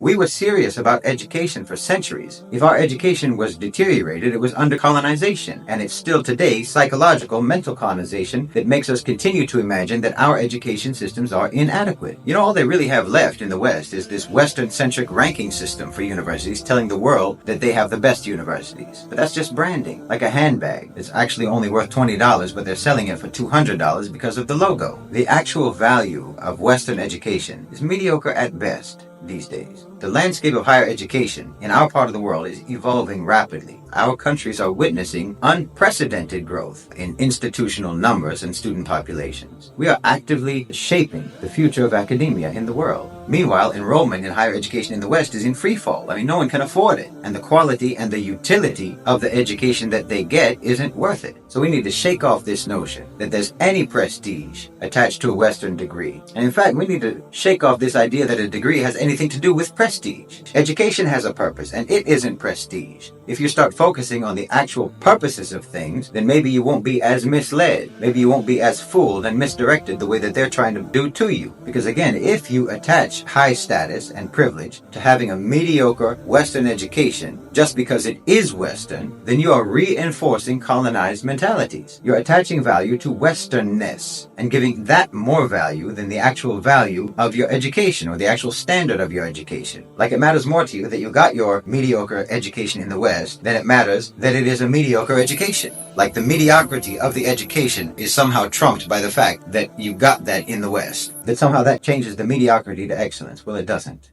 We were serious about education for centuries. If our education was deteriorated, it was under colonization, and it's still today psychological, mental colonization that makes us continue to imagine that our education systems are inadequate. You know, all they really have left in the West is this Western-centric ranking system for universities telling the world that they have the best universities. But that's just branding, like a handbag. It's actually only worth $20, but they're selling it for $200 because of the logo. The actual value of Western education is mediocre at best these days. The landscape of higher education in our part of the world is evolving rapidly. Our countries are witnessing unprecedented growth in institutional numbers and student populations. We are actively shaping the future of academia in the world. Meanwhile, enrollment in higher education in the West is in free fall. I mean, no one can afford it. And the quality and the utility of the education that they get isn't worth it. So we need to shake off this notion that there's any prestige attached to a Western degree. And in fact, we need to shake off this idea that a degree has anything to do with prestige. Education has a purpose, and it isn't prestige. If you start focusing on the actual purposes of things, then maybe you won't be as misled. Maybe you won't be as fooled and misdirected the way that they're trying to do to you. Because again, if you attach high status and privilege to having a mediocre Western education just because it is Western, then you are reinforcing colonized mentalities. You're attaching value to Westernness and giving that more value than the actual value of your education or the actual standard of your education. Like it matters more to you that you got your mediocre education in the West than it matters that it is a mediocre education. Like the mediocrity of the education is somehow trumped by the fact that you got that in the West. That somehow that changes the mediocrity to excellence. Well, it doesn't.